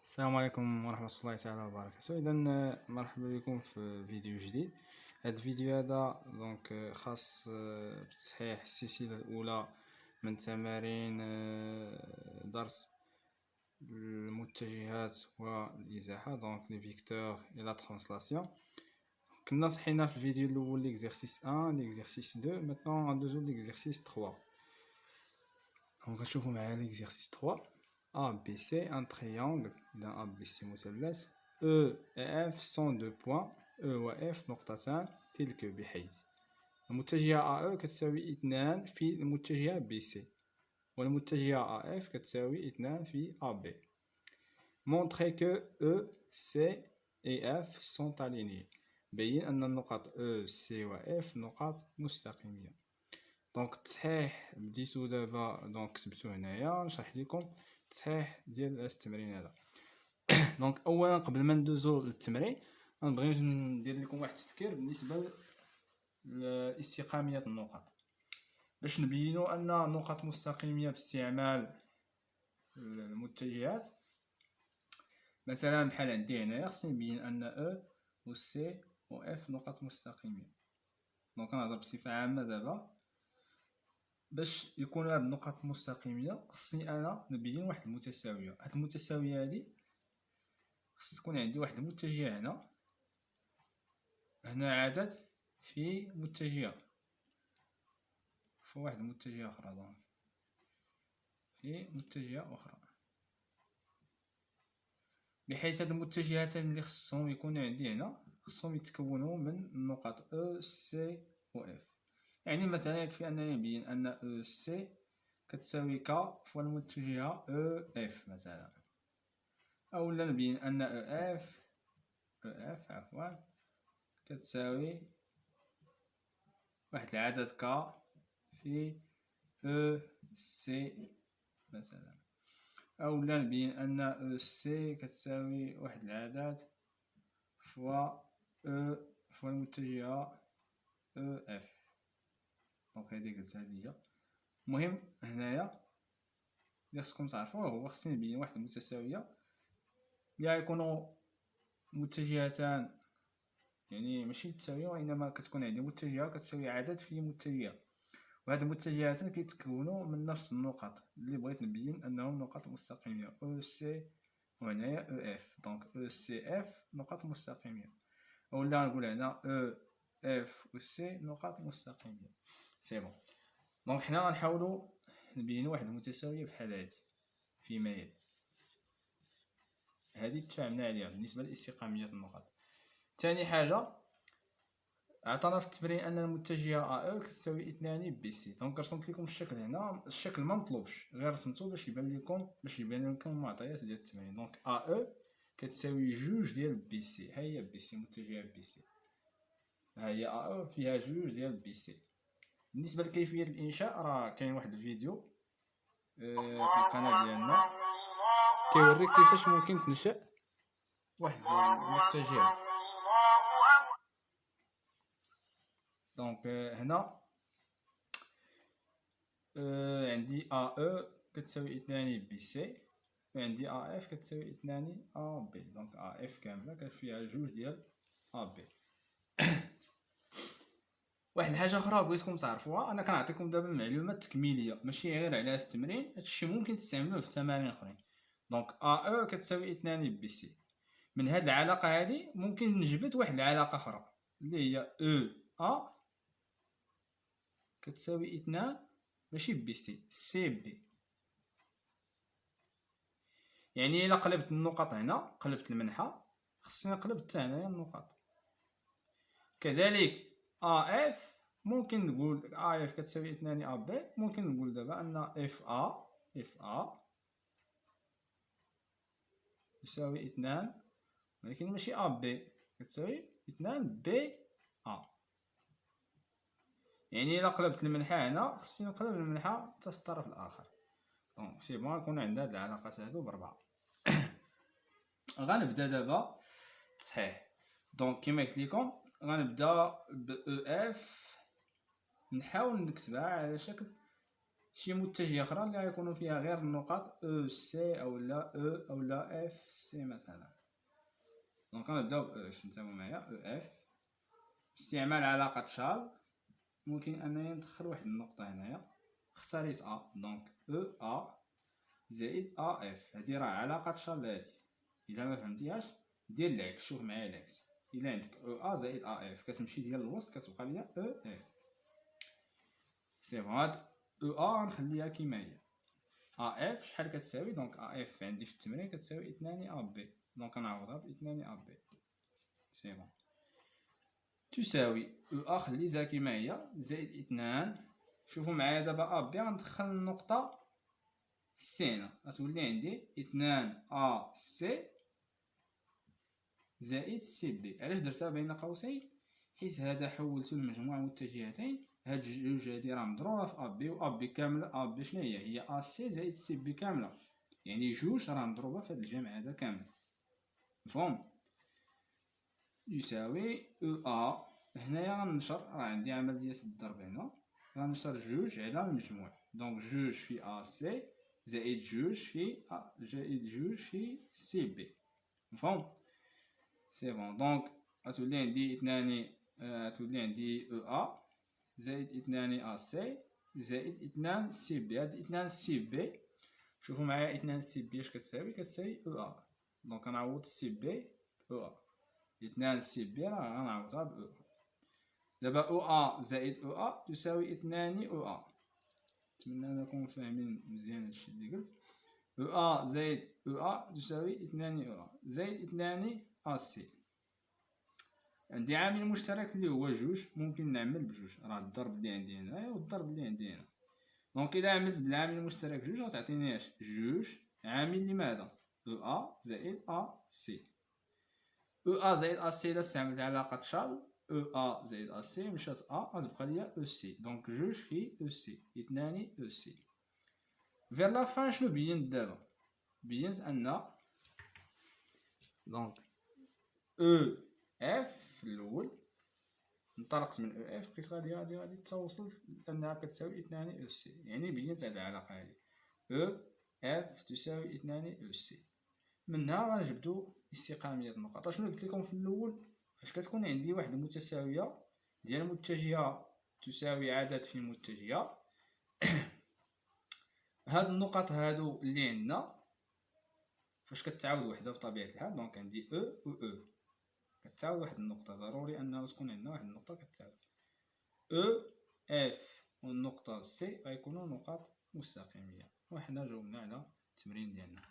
السلام عليكم ورحمة الله تعالى وبركاته. إذا مرحبا بكم في فيديو جديد. هذا الفيديو هذا خاص بتصحيح السلسلة الأولى من تمارين درس المتجهات والإزاحة، لي فيكتور إي لا ترانسلاسيون. كنا صحينا في الفيديو الأول ليكزيرسيس 1 ليكزيرسيس 2. ميتنون غندوزو ليكزيرسيس 3. غنشوفو معايا ليكزيرسيس 3. A, B, C, un triangle d'un A, B, C مثلث E et F sont deux points E و F نقطتان تلك بحيث المتجهة AE كتساوي 2 في المتجهة BC والمتجهة AF كتساوي 2 في AB. Montrer que E, C et F sont alignés. بين أن النقط E, C و F نقاط مستقيمية. التصحيح بديتو دابا كتبتو هنايا نشرح لكم التصحيح ديال التمرين هذا. اولا قبل ما ندوزو للتمرين غنبغي ندير لكم واحد التذكير بالنسبه لاستقاميه النقط باش نبينوا ان نقط مستقيميه باستعمال المتجهات. مثلا بحال عندي هنايا خصني نبين ان او و سي و اف نقط مستقيميه. كنهضر بصفه عامه دابا باش يكون هاد النقط مستقيميه خصني انا نبين واحد المتساويه. هاد المتساويه هادي خص تكون عندي واحد المتجهه هنا عدد في متجهه في واحد المتجهه اخرى في متجهه اخرى، بحيث هاد المتجهاتين اللي خصهم يكونوا عندي هنا خصهم يتكونوا من النقط او سي و اف. يعني مثلا يكفي انني نبين ان او سي كتساوي ك في المتجهه او اف مثلا، او نبين ان او اف عفوا كتساوي واحد العدد ك في او سي مثلا، او نبين ان او سي كتساوي واحد العدد فوا او فوا المتجهه او اف. هادي قلت هادي. المهم هنايا اللي خصكم تعرفوه هو خصني نبين واحد المتساويه اللي غيكونوا متجهتان، يعني ماشي متساويه وانما كتكون عندي متجهه كتساوي عدد في متجهه، وهاد المتجهاتين كيتكونوا من نفس النقط اللي بغيت نبين انهم نقط مستقيميه او سي وهنايا او اف. او سي اف نقط مستقيميه، اولا نقول هنا او اف و سي نقاط مستقيميه. سي بون. حنا غنحاولوا نبينوا واحد المتساويه بحال هادي فيما يلي. هادي تفاهمنا عليها بالنسبه لاستقاميه النقط. ثاني حاجه عطانا في التمرين ان المتجهه ا كتساوي 2 بي سي. رسمت لكم الشكل هنا. الشكل ما مطلوبش، غير رسمته باش يبان لكم المعطيات ديال التمرين. ا كتساوي 2 ديال بي سي. ها هي بي سي، متجهه بي سي. ها هي ا فيها 2 ديال بي سي. بالنسبه لكيفيه الانشاء راه كاين واحد الفيديو في القناه ديالنا كيوريك كيفاش ممكن تنشأ واحد المتجه. هنا عندي ا كتساوي 2 بي سي، وعندي ا اف كتساوي 2 ا بي. ا اف كامله فيها 2 ديال ا بي. واحد الحاجه اخرى بغيتكم تعرفوها، انا كنعطيكم دابا معلومات تكميليه ماشي غير على هذا التمرين، هادشي ممكن تستعملوه في تمارين اخرين. ا كتساوي 2 بي سي. من هاد العلاقه هادي ممكن نجبد واحد العلاقه اخرى اللي هي او ا كتساوي 2 ماشي بي سي، سي بي. يعني الا قلبت النقط هنا، قلبت المنحى، خصني نقلب حتى هنايا النقط. كذلك ا اف ممكن نقول ا اف كتساوي 2 ا بي، ممكن نقول دابا ان اف ا يساوي 2 ولكن ماشي ا بي، كتساوي 2 بي ا. يعني الا قلبت المنحى هنا خصني نقلب المنحى حتى في الطرف الاخر. سي بون، يكون عندنا هاد العلاقات هادو بربعه. غنبدا دابا تصحيح. كما قلت لكم غنبدا ب او اف، نحاول نكتبها على شكل شي متجهة أخرى اللي غيكونوا فيها غير النقط أو سي أولا أو أولا إف سي مثلا. دونك غنبداو ب اف. نتابعو معايا او اف باستعمال علاقة شارل. ممكن انني ندخل واحد النقطة هنايا، اختاريت ا، دونك او ا زائد ا اف. هادي راه علاقة شارل هادي. الا ما فهمتيهاش دير العكس، شوف معايا العكس. الا عندك او ا زائد ا اف كتمشي ديال الوسط كتبقى ليا او اف. سي بون. هاد او ا غنخليها كيما هي. ا اف شحال كتساوي؟ دونك ا اف عندي في التمرين كتساوي 2 ا بي، دونك غنعوضها ب 2 ا بي. سي بون. تساوي او ا خليتها كيما هي زائد 2. شوفوا معايا دابا ا بي غندخل النقطة سينا، غتولي عندي 2 ا سي زائد سي بي. علاش درتها بين قوسين؟ حيت هذا حولته لمجموع متجهتين. هاد جوج هادي راه مضروبة في ا بي، و ا بي كاملة. ا بي شنو هي؟ هي ا سي زائد سي بي كاملة، يعني جوج راه مضروبة في هاد الجمع هذا كامل. مفهوم؟ يساوي او ا. هنايا غنشر، راه عندي عملية الضرب هنا، غنشر جوج على المجموع، دونك جوج في ا سي زائد جوج في زائد جوج في سي بي. مفهوم؟ سي بون. دونك غتولي عندي 2 غتولي عندي او ا زائد 2 ا سي زائد 2 سي بي. هاد 2 سي بي شوفوا معايا 2 سي بي اش كتساوي؟ كتساوي او ا. دونك غنعوض سي بي او ا. 2 سي بي راه غنعوضها ب او. دابا او ا زائد او ا تساوي 2 او ا. نتمنى انكم فاهمين مزيان هادشي اللي قلت. او ا زائد او ا تساوي 2 او ا زائد 2 ا سي. عندي عامل مشترك اللي هو جوج، ممكن نعمل بجوج، راه الضرب اللي عندي هنايا والضرب اللي عندي هنا. دونك الا عملت بالعامل المشترك جوج غتعطيني اش؟ جوج عامل لماذا؟ او ا زائد ا سي. او ا زائد ا سي الا استعملت علاقة شارل، او ا زائد ا سي مشات ا غتبقى ليا او سي، دونك جوج في او سي 2 او سي. فيغ لا فان شنو بينت دابا؟ بينت ان دونك او اف في الاول انطلقت من او اف بقيت غادي توصل لانها كتساوي 2 او سي، يعني بينت هاد العلاقة هادي او اف تساوي 2 او سي. منها غنجبدو استقامية النقط. شنو قلت لكم في الاول؟ فاش كتكون عندي واحد المتساوية ديال متجهة تساوي عدد في متجهة، هاد النقط هادو اللي عندنا فاش كتعاود وحده بطبيعة الحال، دونك عندي او و او كتعاود واحد النقطة، ضروري انه تكون عندنا واحد النقطة كتعاود. او اف والنقطة سي غيكونوا نقاط مستقيمية، وحنا جاوبنا على التمرين ديالنا.